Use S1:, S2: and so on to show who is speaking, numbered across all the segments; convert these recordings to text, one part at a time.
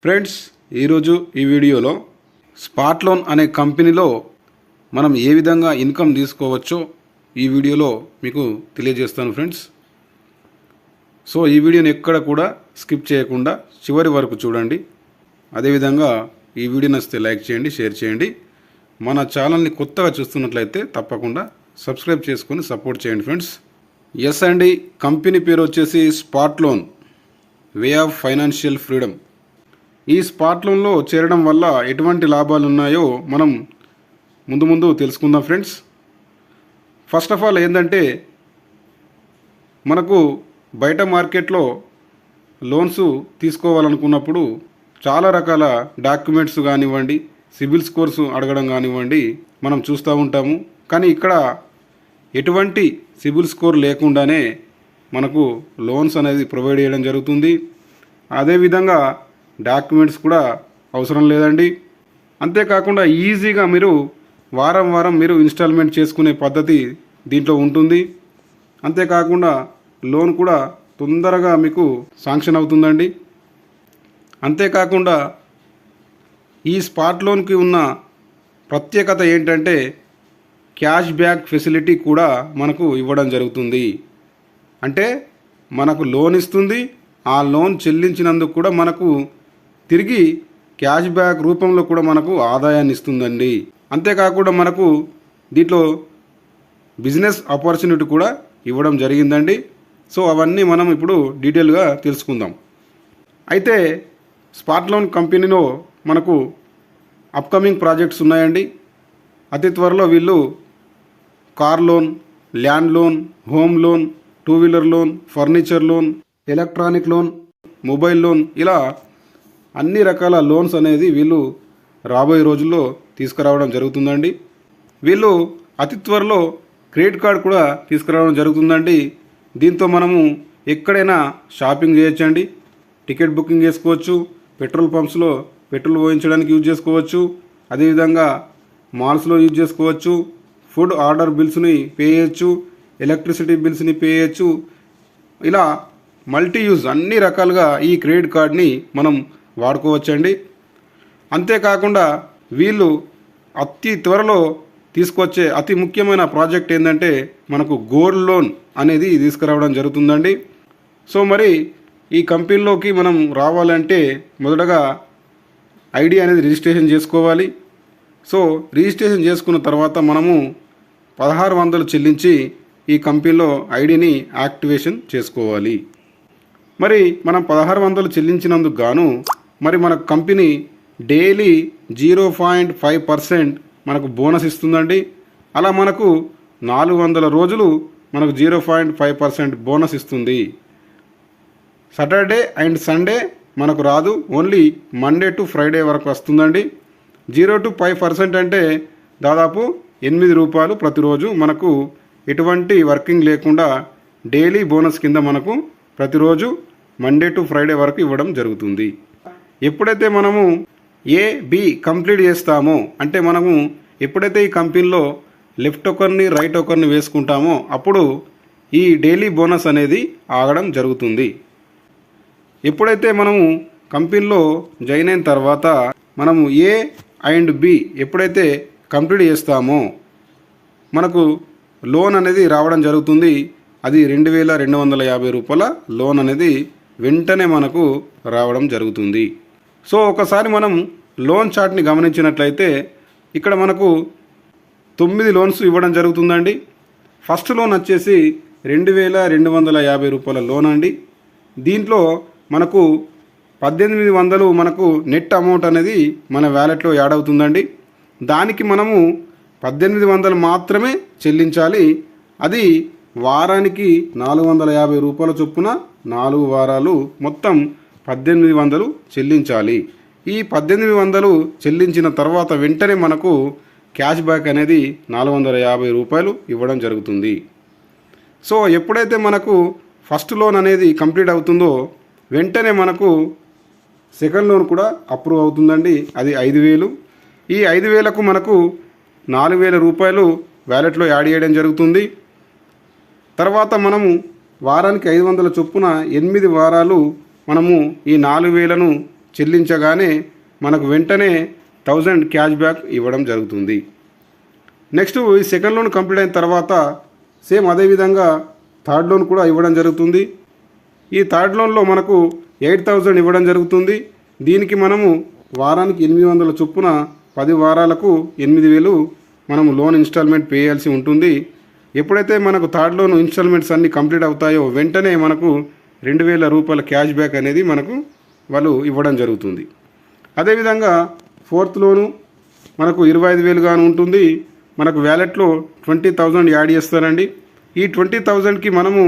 S1: Friends, ఈరోజు ఈ వీడియోలో స్పాట్ లోన్ అనే కంపెనీలో మనం ఏ విధంగా ఇన్కమ్ తీసుకోవచ్చో ఈ వీడియోలో మీకు తెలియజేస్తాను ఫ్రెండ్స్. సో ఈ వీడియోని ఎక్కడ కూడా స్కిప్ చేయకుండా చివరి వరకు చూడండి. అదేవిధంగా ఈ వీడియో నచ్చితే లైక్ చేయండి, షేర్ చేయండి. మన ఛానల్ని కొత్తగా చూస్తున్నట్లయితే తప్పకుండా సబ్స్క్రైబ్ చేసుకొని సపోర్ట్ చేయండి ఫ్రెండ్స్. ఎస్ అండి, కంపెనీ పేరు వచ్చేసి spot loan, way of financial freedom. ఈ స్పాట్ లోన్లో చేరడం వల్ల ఎటువంటి లాభాలు ఉన్నాయో మనం ముందు తెలుసుకుందాం ఫ్రెండ్స్. ఫస్ట్ ఆఫ్ ఆల్ ఏంటంటే, మనకు బయట మార్కెట్లో లోన్స్ తీసుకోవాలనుకున్నప్పుడు చాలా రకాల డాక్యుమెంట్స్ కానివ్వండి, సిబిల్ స్కోర్స్ అడగడం కానివ్వండి మనం చూస్తూ ఉంటాము. కానీ ఇక్కడ ఎటువంటి సిబిల్ స్కోర్ లేకుండానే మనకు లోన్స్ అనేది ప్రొవైడ్ చేయడం జరుగుతుంది. అదేవిధంగా డాక్యుమెంట్స్ కూడా అవసరం లేదండి. అంతేకాకుండా ఈజీగా మీరు వారం మీరు ఇన్స్టాల్మెంట్ చేసుకునే పద్ధతి దీంట్లో ఉంటుంది. అంతేకాకుండా లోన్ కూడా తొందరగా మీకు శాంక్షన్ అవుతుందండి. అంతేకాకుండా ఈ స్పాట్ లోన్కి ఉన్న ప్రత్యేకత ఏంటంటే, క్యాష్ బ్యాక్ ఫెసిలిటీ కూడా మనకు ఇవ్వడం జరుగుతుంది. అంటే మనకు లోన్ ఇస్తుంది, ఆ లోన్ చెల్లించినందుకు కూడా మనకు తిరిగి క్యాష్ బ్యాక్ రూపంలో కూడా మనకు ఆదాయాన్ని ఇస్తుందండి. అంతేకాకుండా మనకు దీంట్లో బిజినెస్ ఆపర్చునిటీ కూడా ఇవ్వడం జరిగిందండి. సో అవన్నీ మనం ఇప్పుడు డీటెయిల్గా తెలుసుకుందాం. అయితే స్పాట్ లోన్ కంపెనీలో మనకు అప్కమింగ్ ప్రాజెక్ట్స్ ఉన్నాయండి. అతి త్వరలో వీళ్ళు car loan, land loan, home loan, two wheeler loan, furniture loan, electronic loan, mobile loan, ఇలా అన్ని రకాల లోన్స్ అనేది వీళ్ళు రాబోయే రోజుల్లో తీసుకురావడం జరుగుతుందండి. వీళ్ళు అతి త్వరలో క్రెడిట్ కార్డ్ కూడా తీసుకురావడం జరుగుతుందండి. దీంతో మనము ఎక్కడైనా షాపింగ్ చేయొచ్చండి, టికెట్ బుకింగ్ చేసుకోవచ్చు, పెట్రోల్ పంప్స్లో పెట్రోల్ పోయించడానికి యూజ్ చేసుకోవచ్చు, అదేవిధంగా మాల్స్లో యూజ్ చేసుకోవచ్చు, ఫుడ్ ఆర్డర్ బిల్స్ని పే చేయొచ్చు, ఎలక్ట్రిసిటీ బిల్స్ని పే చేయొచ్చు. ఇలా మల్టీ యూజ్ అన్ని రకాలుగా ఈ క్రెడిట్ కార్డ్ని మనం వాడుకోవచ్చండి. అంతేకాకుండా వీళ్ళు అతి త్వరలో తీసుకొచ్చే అతి ముఖ్యమైన ప్రాజెక్ట్ ఏంటంటే, మనకు గోల్డ్ లోన్ అనేది తీసుకురావడం జరుగుతుందండి. సో మరి ఈ కంపెనీలోకి మనం రావాలంటే మొదటగా ఐడి అనేది రిజిస్ట్రేషన్ చేసుకోవాలి. సో రిజిస్ట్రేషన్ చేసుకున్న తర్వాత మనము 1600 చెల్లించి ఈ కంపెనీలో ఐడిని యాక్టివేషన్ చేసుకోవాలి. మరి మనం 1600 చెల్లించినందుకు గాను మరి మన కంపెనీ డైలీ 0.5% మనకు బోనస్ ఇస్తుందండి. అలా మనకు 400 రోజులు మనకు 0.5% బోనస్ ఇస్తుంది. సాటర్డే అండ్ సండే మనకు రాదు, ఓన్లీ మండే టు ఫ్రైడే వరకు వస్తుందండి. 0 to 5% అంటే దాదాపు ₹8 ప్రతిరోజు మనకు ఎటువంటి వర్కింగ్ లేకుండా డైలీ బోనస్ కింద మనకు ప్రతిరోజు మండే టు ఫ్రైడే వరకు ఇవ్వడం జరుగుతుంది. ఎప్పుడైతే మనము A-B కంప్లీట్ చేస్తామో, అంటే మనము ఎప్పుడైతే ఈ కంపెనీలో లెఫ్ట్ ఒకరిని రైట్ ఒకరిని వేసుకుంటామో అప్పుడు ఈ డైలీ బోనస్ అనేది ఆగడం జరుగుతుంది. ఎప్పుడైతే మనము కంపెనీలో జాయిన్ అయిన తర్వాత మనము A అండ్ B ఎప్పుడైతే కంప్లీట్ చేస్తామో మనకు లోన్ అనేది రావడం జరుగుతుంది. అది ₹2250 లోన్ అనేది వెంటనే మనకు రావడం జరుగుతుంది. సో ఒకసారి మనం లోన్ చార్ట్ని గమనించినట్లయితే ఇక్కడ మనకు 9 లోన్స్ ఇవ్వడం జరుగుతుందండి. ఫస్ట్ లోన్ వచ్చేసి ₹2250 లోన్ అండి. దీంట్లో మనకు 1800 మనకు నెట్ అమౌంట్ అనేది మన వ్యాలెట్లో యాడ్ అవుతుందండి. దానికి మనము 1800 మాత్రమే చెల్లించాలి. అది వారానికి ₹450 చొప్పున 4 వారాలు మొత్తం 1800 చెల్లించాలి. ఈ 1800 చెల్లించిన తర్వాత వెంటనే మనకు క్యాష్ బ్యాక్ అనేది ₹450 ఇవ్వడం జరుగుతుంది. సో ఎప్పుడైతే మనకు ఫస్ట్ లోన్ అనేది కంప్లీట్ అవుతుందో వెంటనే మనకు సెకండ్ లోన్ కూడా అప్రూవ్ అవుతుందండి. అది 5000. ఈ 5000కు మనకు ₹4000 వ్యాలెట్లో యాడ్ చేయడం జరుగుతుంది. తర్వాత మనము వారానికి 500 చొప్పున 8 వారాలు మనము ఈ 4000ను చెల్లించగానే మనకు వెంటనే 1000 క్యాష్ బ్యాక్ ఇవ్వడం జరుగుతుంది. నెక్స్ట్ ఈ సెకండ్ లోన్ కంప్లీట్ అయిన తర్వాత సేమ్ అదేవిధంగా థర్డ్ లోన్ కూడా ఇవ్వడం జరుగుతుంది. ఈ థర్డ్ లోన్లో మనకు 8000 ఇవ్వడం జరుగుతుంది. దీనికి మనము వారానికి 800 చొప్పున 10 వారాలకు 8000 మనము లోన్ ఇన్స్టాల్మెంట్ పే చేయాల్సి ఉంటుంది. ఎప్పుడైతే మనకు థర్డ్ లోన్ ఇన్స్టాల్మెంట్స్ అన్నీ కంప్లీట్ అవుతాయో వెంటనే మనకు 2000 రూపాయల క్యాష్ బ్యాక్ అనేది మనకు వాళ్ళు ఇవ్వడం జరుగుతుంది. అదేవిధంగా ఫోర్త్ లోను మనకు 25,000 గాను ఉంటుంది. మనకు వ్యాలెట్లో 20,000 యాడ్ చేస్తారండి. ఈ 20,000కి మనము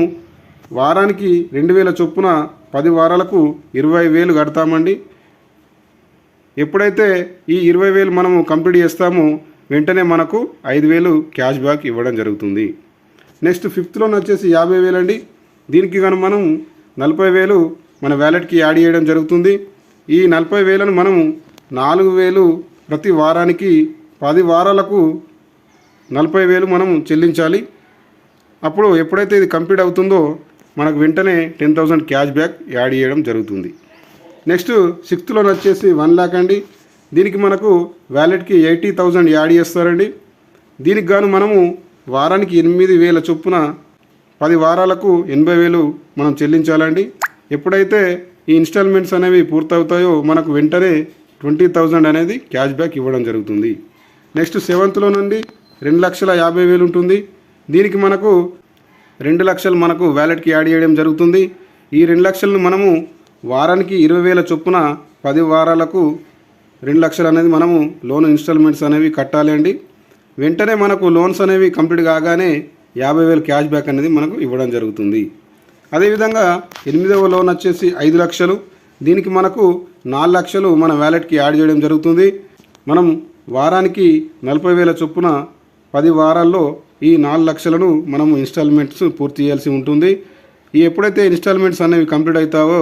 S1: వారానికి 2000 చొప్పున 10 వారాలకు 20,000 కడతామండి. ఎప్పుడైతే ఈ 20,000 మనము కంప్లీట్ చేస్తామో వెంటనే మనకు 5,000 క్యాష్ బ్యాక్ ఇవ్వడం జరుగుతుంది. నెక్స్ట్ ఫిఫ్త్ లోన్ వచ్చేసి 50,000 అండి. దీనికి కానీ మనం 40,000 మన వ్యాలెట్కి యాడ్ చేయడం జరుగుతుంది. ఈ 40,000ను మనము 4,000 ప్రతి వారానికి 10 వారాలకు 40,000 మనం చెల్లించాలి. అప్పుడు ఎప్పుడైతే ఇది కంప్లీట్ అవుతుందో మనకు వెంటనే 10,000 క్యాష్ బ్యాక్ యాడ్ చేయడం జరుగుతుంది. నెక్స్ట్ సిక్స్త్ లోన్ వచ్చేసి 1 lakh అండి. దీనికి మనకు వ్యాలెట్కి 80,000 యాడ్ చేస్తారండి. దీనికి గాను మనము వారానికి 8,000 చొప్పున 10 వారాలకు 80,000 మనం చెల్లించాలండి. ఎప్పుడైతే ఈ ఇన్స్టాల్మెంట్స్ అనేవి పూర్తవుతాయో మనకు వెంటనే 20,000 అనేది క్యాష్ బ్యాక్ ఇవ్వడం జరుగుతుంది. నెక్స్ట్ సెవెంత్లో నుండి 2,50,000 ఉంటుంది. దీనికి మనకు 2 లక్షలు మనకు వ్యాలెట్కి యాడ్ చేయడం జరుగుతుంది. ఈ 2 లక్షలను మనము వారానికి 20,000 చొప్పున 10 వారాలకు 2 లక్షలు అనేది మనము లోన్ ఇన్స్టాల్మెంట్స్ అనేవి కట్టాలి అండి. వెంటనే మనకు లోన్స్ అనేవి కంప్లీట్ కాగానే 50,000 క్యాష్ బ్యాక్ అనేది మనకు ఇవ్వడం జరుగుతుంది. అదేవిధంగా 8వ లోన్ వచ్చేసి 5 లక్షలు. దీనికి మనకు 4 లక్షలు మన వ్యాలెట్కి యాడ్ చేయడం జరుగుతుంది. మనం వారానికి 40,000 చొప్పున 10 వారాల్లో ఈ 4 లక్షలను మనము ఇన్స్టాల్మెంట్స్ పూర్తి చేయాల్సి ఉంటుంది. ఈ ఎప్పుడైతే ఇన్స్టాల్మెంట్స్ అనేవి కంప్లీట్ అవుతావో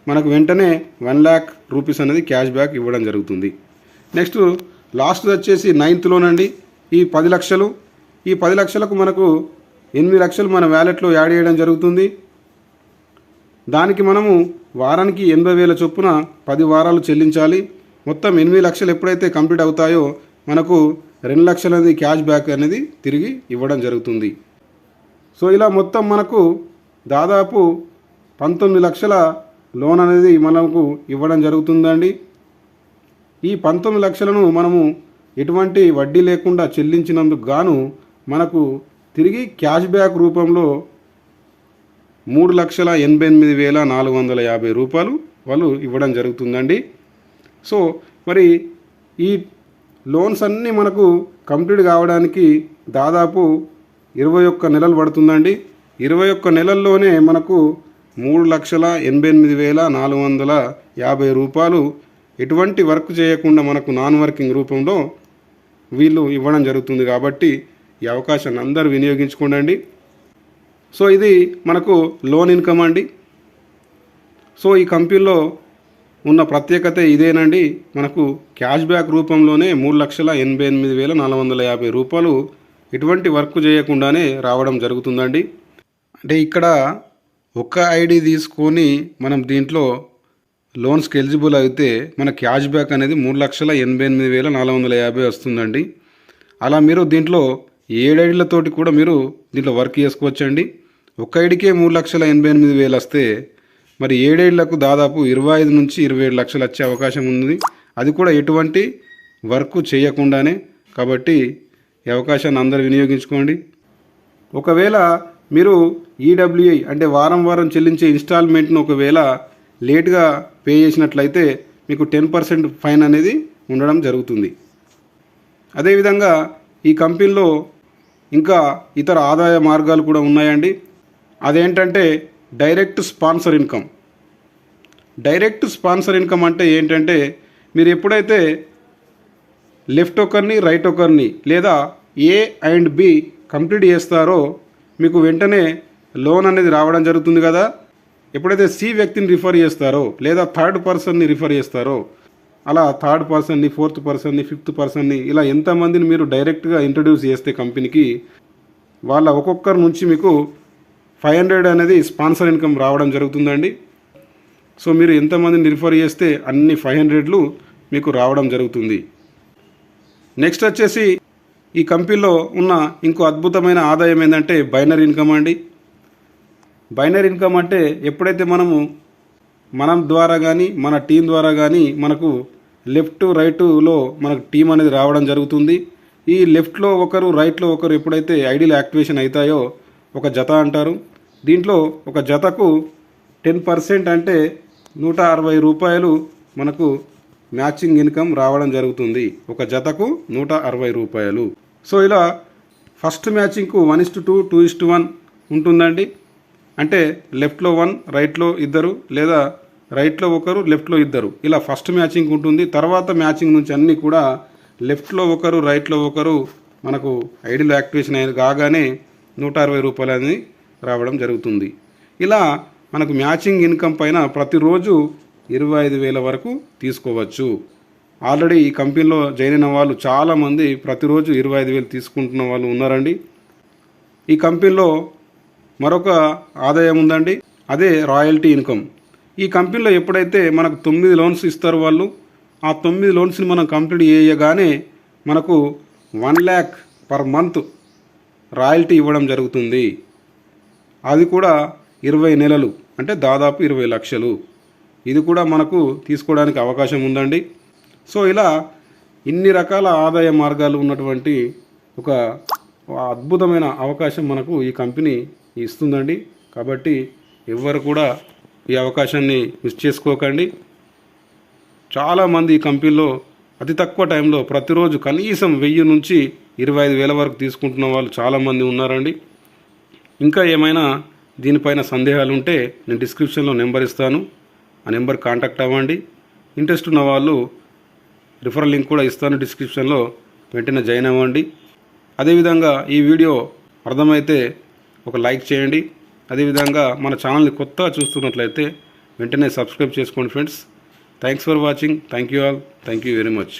S1: మనకు వెంటనే 1 lakh రూపీస్ అనేది క్యాష్ బ్యాక్ ఇవ్వడం జరుగుతుంది. నెక్స్ట్ లాస్ట్ వచ్చేసి 9th లోన్ అండి. ఈ 10 లక్షలు. ఈ 10 లక్షలకు మనకు 8 లక్షలు మన వ్యాలెట్లో యాడ్ చేయడం జరుగుతుంది. దానికి మనము వారానికి 80,000 చొప్పున 10 వారాలు చెల్లించాలి. మొత్తం 8 లక్షలు ఎప్పుడైతే కంప్లీట్ అవుతాయో మనకు 2 లక్షలు అనేది క్యాష్ బ్యాక్ అనేది తిరిగి ఇవ్వడం జరుగుతుంది. సో ఇలా మొత్తం మనకు దాదాపు 19 లక్షల లోన్ అనేది మనకు ఇవ్వడం జరుగుతుందండి. ఈ 19 లక్షలను మనము ఎటువంటి వడ్డీ లేకుండా చెల్లించినందుకు గాను మనకు తిరిగి క్యాష్ బ్యాక్ రూపంలో 3,88,450 రూపాయలు వాళ్ళు ఇవ్వడం జరుగుతుందండి. సో మరి ఈ లోన్స్ అన్నీ మనకు కంప్లీట్ కావడానికి దాదాపు 21 నెలలు పడుతుందండి. 21 నెలల్లోనే మనకు 3,88,450 రూపాయలు ఎటువంటి వర్క్ చేయకుండా మనకు నాన్ వర్కింగ్ రూపంలో వీళ్ళు ఇవ్వడం జరుగుతుంది. కాబట్టి ఈ అవకాశాన్ని అందరూ వినియోగించుకోండి. సో ఇది మనకు లోన్ ఇన్కమ్ అండి. సో ఈ కంపెనీలో ఉన్న ప్రత్యేకత ఇదేనండి. మనకు క్యాష్ బ్యాక్ రూపంలోనే 3,88,450 రూపాయలు ఎటువంటి వర్క్ చేయకుండానే రావడం జరుగుతుందండి. అంటే ఇక్కడ ఒక ఐడి తీసుకొని మనం దీంట్లో లోన్స్కి ఎలిజిబుల్ అయితే మన క్యాష్ బ్యాక్ అనేది 3,88,450 వస్తుందండి. అలా మీరు దీంట్లో 7 ఐడీలతోటి కూడా మీరు దీంట్లో వర్క్ చేసుకోవచ్చండి. ఒక ఐడికే 3,88,000 వస్తే మరి 7 ఐడీలకు దాదాపు 25 నుంచి 27 లక్షలు వచ్చే అవకాశం ఉంది. అది కూడా ఎటువంటి వర్క్ చేయకుండానే. కాబట్టి ఈ అవకాశాన్ని అందరూ వినియోగించుకోండి. ఒకవేళ మీరు ఈడబ్ల్యూఐ అంటే వారం వారం చెల్లించే ఇన్స్టాల్మెంట్ను ఒకవేళ లేట్గా పే చేసినట్లయితే మీకు 10% ఫైన్ అనేది ఉండడం జరుగుతుంది. అదేవిధంగా ఈ కంపెనీలో ఇంకా ఇతర ఆదాయ మార్గాలు కూడా ఉన్నాయండి. అదేంటంటే direct sponsor income. Direct sponsor income అంటే ఏంటంటే మీరు ఎప్పుడైతే లెఫ్ట్ ఒకరిని రైట్ ఒకరిని లేదా ఏ అండ్ బి కంప్లీట్ చేస్తారో మీకు వెంటనే లోన్ అనేది రావడం జరుగుతుంది కదా. ఎప్పుడైతే సి వ్యక్తిని రిఫర్ చేస్తారో లేదా థర్డ్ పర్సన్ని రిఫర్ చేస్తారో అలా థర్డ్ పర్సన్ని, ఫోర్త్ పర్సన్ని, ఫిఫ్త్ పర్సన్ని ఇలా ఎంతమందిని మీరు డైరెక్ట్గా ఇంట్రడ్యూస్ చేస్తే కంపెనీకి వాళ్ళ ఒక్కొక్కరి నుంచి మీకు 500 అనేది స్పాన్సర్ ఇన్కమ్ రావడం జరుగుతుందండి. సో మీరు ఎంతమందిని రిఫర్ చేస్తే అన్ని 500లు మీకు రావడం జరుగుతుంది. నెక్స్ట్ వచ్చేసి ఈ కంపెనీలో ఉన్న ఇంకో అద్భుతమైన ఆదాయం ఏంటంటే బైనరీ ఇన్కమ్ అండి. బైనరీ ఇన్కమ్ అంటే ఎప్పుడైతే మనం ద్వారా కానీ మన టీం ద్వారా కానీ మనకు లెఫ్ట్ రైట్లో మనకు టీం అనేది రావడం జరుగుతుంది. ఈ లెఫ్ట్లో ఒకరు రైట్లో ఒకరు ఎప్పుడైతే ఐడీలు యాక్టివేషన్ అవుతాయో ఒక జత అంటారు. దీంట్లో ఒక జతకు 10% అంటే 160 రూపాయలు మనకు మ్యాచింగ్ ఇన్కమ్ రావడం జరుగుతుంది. ఒక జతకు 160 రూపాయలు. సో ఇలా ఫస్ట్ మ్యాచింగ్కు 1:2, 2:1 ఉంటుందండి. అంటే లెఫ్ట్లో 1, రైట్లో 2 లేదా రైట్లో ఒకరు లెఫ్ట్లో 2 ఇలా ఫస్ట్ మ్యాచింగ్ ఉంటుంది. తర్వాత మ్యాచింగ్ నుంచి అన్నీ కూడా లెఫ్ట్లో ఒకరు రైట్లో ఒకరు మనకు ఐడీలో యాక్టివేషన్ అయ్యేది కాగానే 160 రూపాయలు అనేది రావడం జరుగుతుంది. ఇలా మనకు మ్యాచింగ్ ఇన్కమ్ పైన ప్రతిరోజు 25,000 వరకు తీసుకోవచ్చు. ఆల్రెడీ ఈ కంపెనీలో జాయిన్ అయిన వాళ్ళు చాలామంది ప్రతిరోజు 25,000 తీసుకుంటున్న వాళ్ళు ఉన్నారండి. ఈ కంపెనీలో మరొక ఆదాయం ఉందండి, అదే రాయల్టీ ఇన్కమ్. ఈ కంపెనీలో ఎప్పుడైతే మనకు 9 లోన్స్ ఇస్తారు వాళ్ళు, ఆ 9 లోన్స్ని మనం కంప్లీట్ చేయగానే మనకు 1 lakh పర్ మంత్ రాయల్టీ ఇవ్వడం జరుగుతుంది. అది కూడా 20 నెలలు అంటే దాదాపు 20 లక్షలు. ఇది కూడా మనకు తీసుకోవడానికి అవకాశం ఉందండి. సో ఇలా ఇన్ని రకాల ఆదాయ మార్గాలు ఉన్నటువంటి ఒక అద్భుతమైన అవకాశం మనకు ఈ కంపెనీ ఇస్తుందండి. కాబట్టి ఎవ్వరు కూడా ఈ అవకాశాన్ని మిస్ చేసుకోకండి. చాలామంది ఈ కంపెనీలో అతి తక్కువ టైంలో ప్రతిరోజు కనీసం 1000 నుంచి 25,000 వరకు తీసుకుంటున్న వాళ్ళు చాలామంది ఉన్నారండి. ఇంకా ఏమైనా దీనిపైన సందేహాలు ఉంటే నేను డిస్క్రిప్షన్లో నెంబర్ ఇస్తాను, ఆ నెంబర్ కాంటాక్ట్ అవ్వండి. ఇంట్రెస్ట్ ఉన్న వాళ్ళు రిఫరల్ లింక్ కూడా ఇస్తాను డిస్క్రిప్షన్లో, వెంటనే జాయిన్ అవ్వండి. అదేవిధంగా ఈ వీడియో అర్థమైతే ఒక లైక్ చేయండి. అదేవిధంగా మన ఛానల్ని కొత్తగా చూస్తున్నట్లయితే వెంటనే సబ్స్క్రైబ్ చేసుకోండి friends. Thanks for watching. Thank you all. Thank you very much.